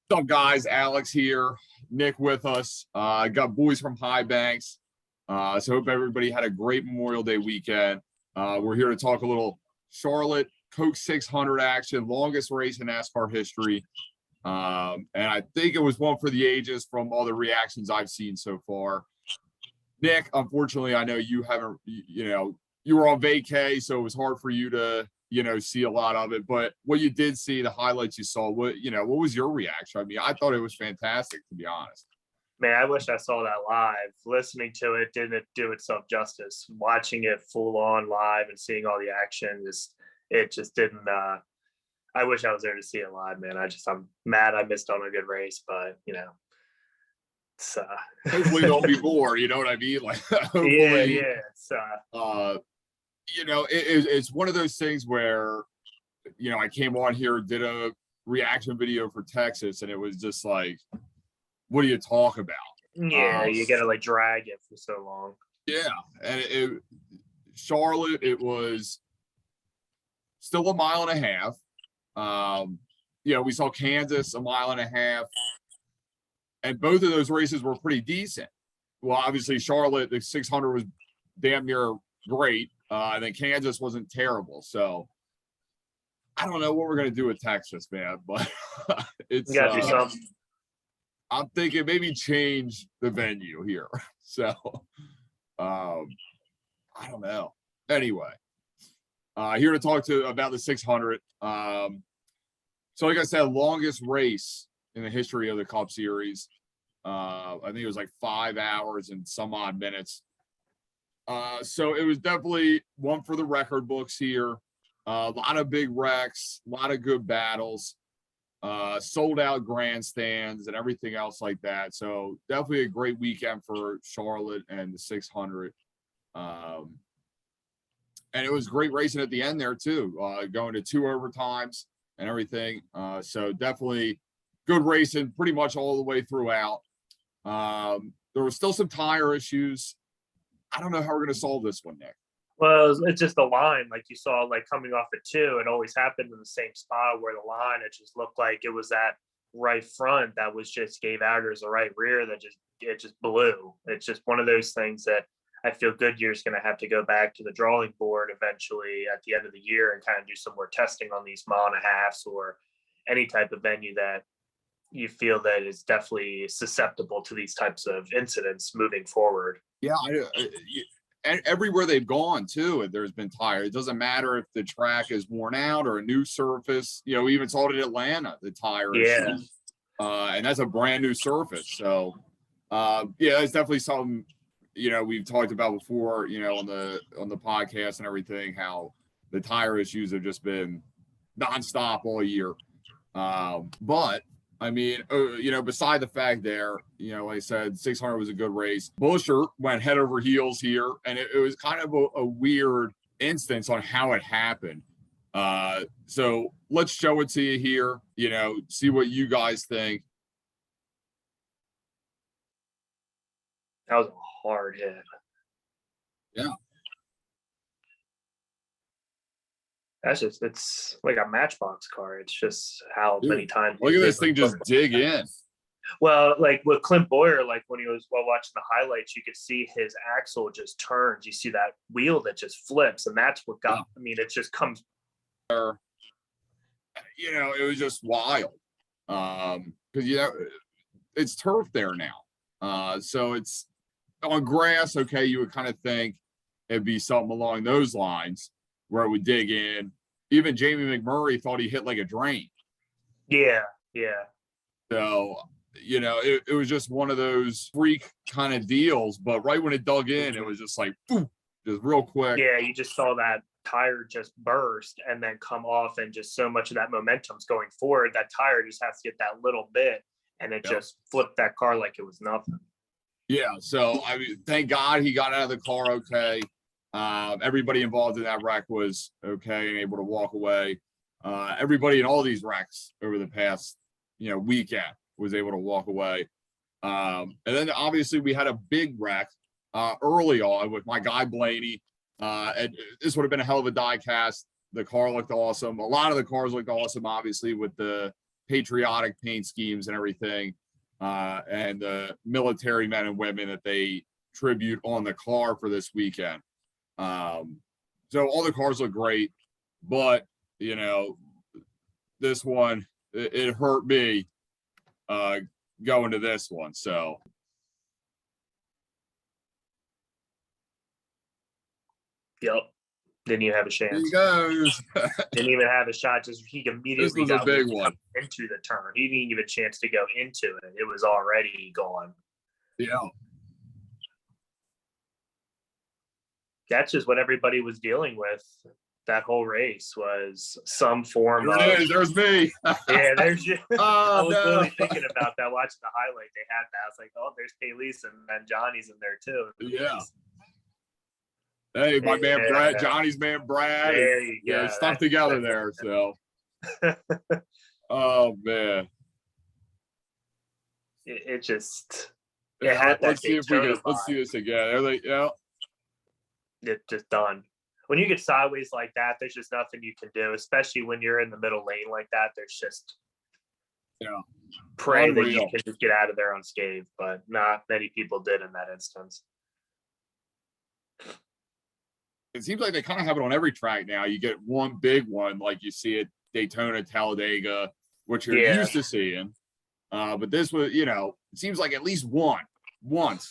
What's up, guys? Alex here. Nick with us. Got boys from High Banks. So hope everybody had a great Memorial Day weekend. We're here to talk a little Charlotte Coke 600 action, longest race in NASCAR history. And I think it was one for the ages from all the reactions I've seen so far. Nick, unfortunately, I know you haven't, you were on vacay, so it was hard for you to, see a lot of it. But what you did see, the highlights you saw, what was your reaction? I mean, I thought it was fantastic, to be honest. Man, I wish I saw that live. Listening to it didn't do itself justice. Watching it full on live and seeing all the action, it just didn't. I wish I was there to see it live, man. I'm mad I missed on a good race, but it's Hopefully there'll be more. You know what I mean? Like, hopefully, yeah. it's one of those things where, I came on here, did a reaction video for Texas, and it was just like, what do you talk about? Yeah, you gotta like drag it for so long. Yeah, and Charlotte, it was still a mile and a half. We saw Kansas a mile and a half, and both of those races were pretty decent. Well, obviously Charlotte, the 600 was damn near great, and then Kansas wasn't terrible. So I don't know what we're gonna do with Texas, man, but it's You gotta do something. I'm thinking maybe change the venue here. So I don't know. Anyway, here to talk about the 600. So like I said, longest race in the history of the Cup Series. I think it was like 5 hours and some odd minutes. So it was definitely one for the record books here. A lot of big wrecks, a lot of good battles, sold out grandstands and everything else like that. So definitely a great weekend for Charlotte and the 600. And it was great racing at the end there too, going to 2 overtimes and everything. So definitely good racing pretty much all the way throughout. There was still some tire issues. I don't know how we're going to solve this one, Nick. Well, it's just the line, like you saw, like coming off at 2, it always happened in the same spot where the line, it just looked like it was that right front that was just gave Outers the right rear that just blew. It's just one of those things that I feel Goodyear's going to have to go back to the drawing board eventually at the end of the year and kind of do some more testing on these mile and a halves or any type of venue that you feel that is definitely susceptible to these types of incidents moving forward. Yeah, and everywhere they've gone too, there's been tires. It doesn't matter if the track is worn out or a new surface. Even saw it at Atlanta, the tires. Yeah. And that's a brand new surface. So, it's definitely something we've talked about before. On the podcast and everything, how the tire issues have just been nonstop all year. But I mean, beside the fact there, like I said, 600 was a good race. Buescher went head over heels here, and it was kind of a weird instance on how it happened. So let's show it to you here, see what you guys think. That was a hard hit. Yeah. It's like a Matchbox car. It's just how many times. Look at this thing just dig in. Well, like with Clint Bowyer, like when he was watching the highlights, you could see his axle just turns. You see that wheel that just flips, and that's what got. I mean, it just comes. It was just wild. Because it's turf there now. So it's on grass. Okay, you would kind of think it'd be something along those lines where it would dig in. Even Jamie McMurray thought he hit like a drain. Yeah. So, it was just one of those freak kind of deals. But right when it dug in, it was just like, boom, just real quick. Yeah, you just saw that tire just burst and then come off, and just so much of that momentum's going forward. That tire just has to get that little bit, and it just flipped that car like it was nothing. Yeah, so, I mean, thank God he got out of the car okay. Everybody involved in that wreck was okay and able to walk away. Everybody in all these wrecks over the past, weekend was able to walk away. And then obviously we had a big wreck early on with my guy Blaney. And this would have been a hell of a die cast. The car looked awesome. A lot of the cars looked awesome, obviously, with the patriotic paint schemes and everything, and the military men and women that they tribute on the car for this weekend. So all the cars look great, but you know, this one it hurt me going to this one. So Yep. Didn't even have a here chance. he goes. Didn't even have a shot. Just he This immediately was a got big loose one. into the turn. He didn't even have a chance to go into it. It was already gone. Yeah. That's just what everybody was dealing with. That whole race was some form There it of. is. There's me. Yeah, there's you. I Oh was no. literally thinking about that, watching the highlight they had. That I was like, oh, there's Paylise and then Johnny's in there too. Yeah. Hey, my man Brad, Johnny's man Brad. There you go. Yeah, stuck together there. So, oh man. It just Yeah, had that let's see if we Daytona can. Let's vibe. see this again. They're like, yeah, It just done. When you get sideways like that, there's just nothing you can do, especially when you're in the middle lane like that. There's just pray that you Unreal. can just get out of there unscathed, but not many people did in that instance. it seems like they kind of have it on every track now. You get one big one, like you see at Daytona, Talladega, which you're Yeah. used to seeing. But this was, you know, it seems like at least once.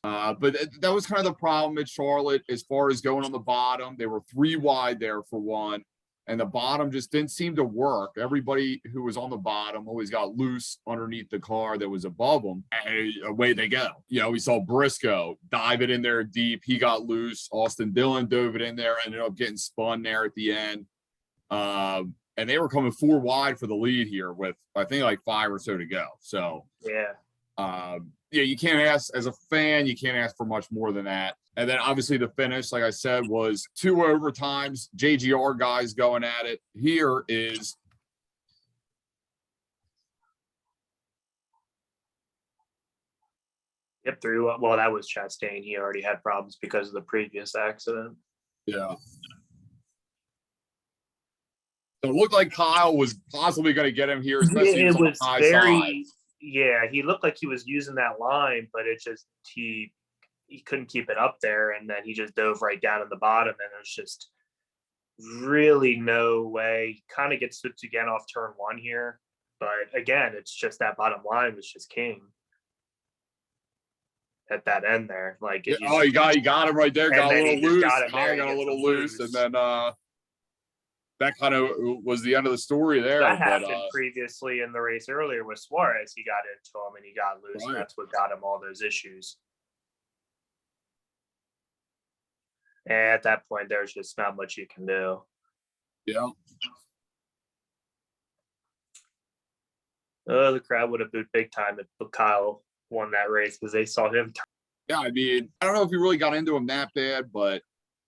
But that was kind of the problem at Charlotte as far as going on the bottom. They were 3 wide there for one, and the bottom just didn't seem to work. Everybody who was on the bottom always got loose underneath the car that was above them, and away they go. You know, we saw Briscoe dive it in there deep. He got loose. Austin Dillon dove it in there, ended up getting spun there at the end. And they were coming 4 wide for the lead here with, I think, like 5 or so to go. So, Yeah. yeah, you can't ask as a fan, you can't ask for much more than that. And then obviously the finish, like I said, was 2 overtimes, JGR guys going at it. Here is Yep, through. Well, that was Chastain. He already had problems because of the previous accident. yeah. So it looked like Kyle was possibly going to get him here, especially It on the was high very, side. yeah. He looked like he was using that line, but it just he couldn't keep it up there, and then he just dove right down in the bottom, and it was just really no way. Kind of gets switched again off turn 1 here, but again, it's just that bottom line was just king at that end there. Like, Yeah, oh, you got him right there. And Got a then he little just loose. got him there, Kyle he got a gets little him loose, loose. and then that kind of was the end of the story there. that But happened previously in the race earlier with Suarez. He got into him and he got loose, Right. and that's what got him all those issues. And at that point, there's just not much you can do. yeah. The crowd would have booed big time if Kyle won that race because they saw him. Yeah, I mean, I don't know if he really got into him that bad, but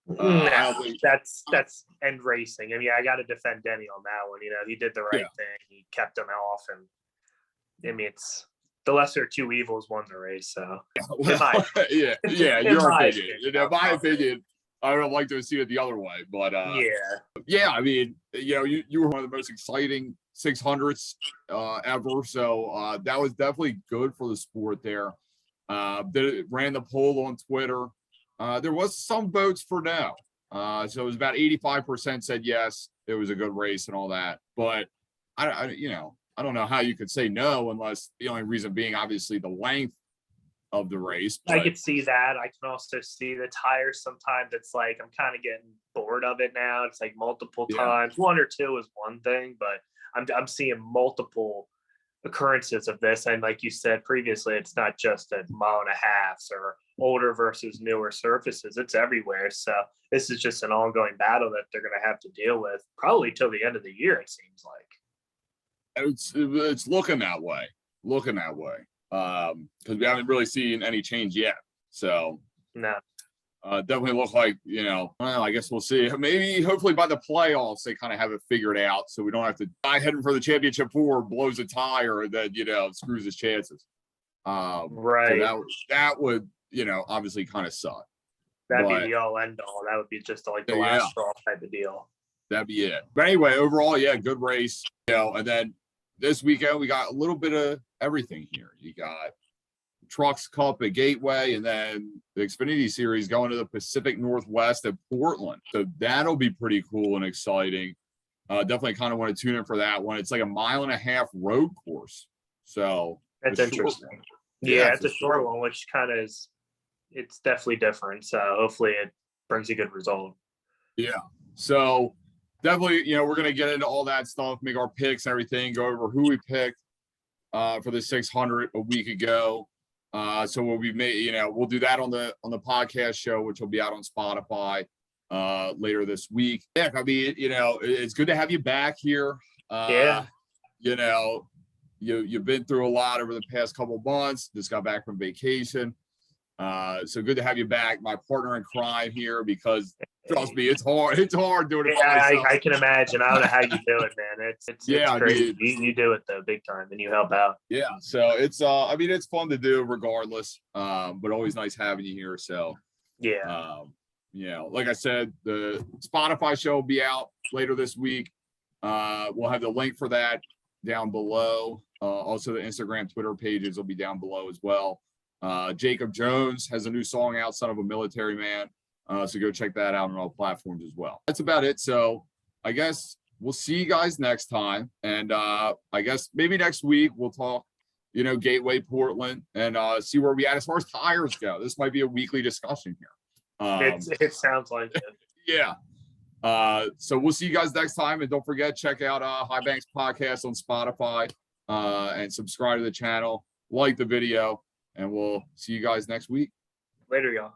I No, don't think- that's end racing. I mean, I got to defend Denny on that one. You know, he did the right Yeah. thing. He kept him off, and I mean, it's the lesser of 2 evils won the race. So well, yeah, in your my opinion. opinion, In my opinion, I would have liked to have seen it the other way, but yeah, I mean, you know, you were one of the most exciting 600s ever, so that was definitely good for the sport there. Ran the poll on Twitter. There was some votes for no. So it was about 85% said yes, it was a good race and all that. But I don't know how you could say no unless the only reason being obviously the length of the race. I But could see that. I can also see the tires. Sometimes it's like I'm kind of getting bored of it now. It's like multiple Yeah. times. 1 or 2 is one thing, but I'm seeing multiple occurrences of this. And like you said previously, it's not just a mile and a half or older versus newer surfaces. It's everywhere. So this is just an ongoing battle that they're going to have to deal with probably till the end of the year, it seems like. it's looking that way. Because we haven't really seen any change yet. So No. definitely look like, well, I guess we'll see. Maybe, hopefully by the playoffs, they kind of have it figured out so we don't have to guy heading for the championship 4 blows a tire and then, screws his chances. Right. So that would, obviously kind of suck. That'd but- be the all end all. That would be just like the Yeah. last straw type of deal. That'd be it. But anyway, overall, yeah, good race. And then this weekend we got a little bit of everything here. You got Trucks Cup at Gateway, and then the Xfinity Series going to the Pacific Northwest at Portland. So that'll be pretty cool and exciting. Definitely kind of want to tune in for that one. It's like a 1.5 mile road course. So That's a short interesting. one. Yeah, it's it's a short one, which kind of is, it's definitely different. So hopefully it brings a good result. Yeah. So definitely, we're going to get into all that stuff, make our picks and everything, go over who we picked for the 600 a week ago. So we'll we'll do that on the podcast show, which will be out on Spotify later this week. Yeah, I mean, it's good to have you back here. Yeah. You've been through a lot over the past couple of months. Just got back from vacation. So good to have you back, my partner in crime here, because trust me, it's hard. It's hard doing it by myself. I can imagine. I don't know how you do it, man. It's crazy. I mean, you do it though, big time, and you help out. Yeah, so it's it's fun to do regardless. But always nice having you here. So yeah, like I said, the Spotify show will be out later this week. We'll have the link for that down below. Also the Instagram, Twitter pages will be down below as well. Jacob Jones has a new song out, Son of a Military Man. So go check that out on all platforms as well. That's about it. So I guess we'll see you guys next time. And I guess maybe next week we'll talk, Gateway, Portland, and see where we at as far as tires go. This might be a weekly discussion here. It sounds like it. Yeah. So we'll see you guys next time. And don't forget, check out High Banks Podcast on Spotify and subscribe to the channel, like the video, and we'll see you guys next week. Later, y'all.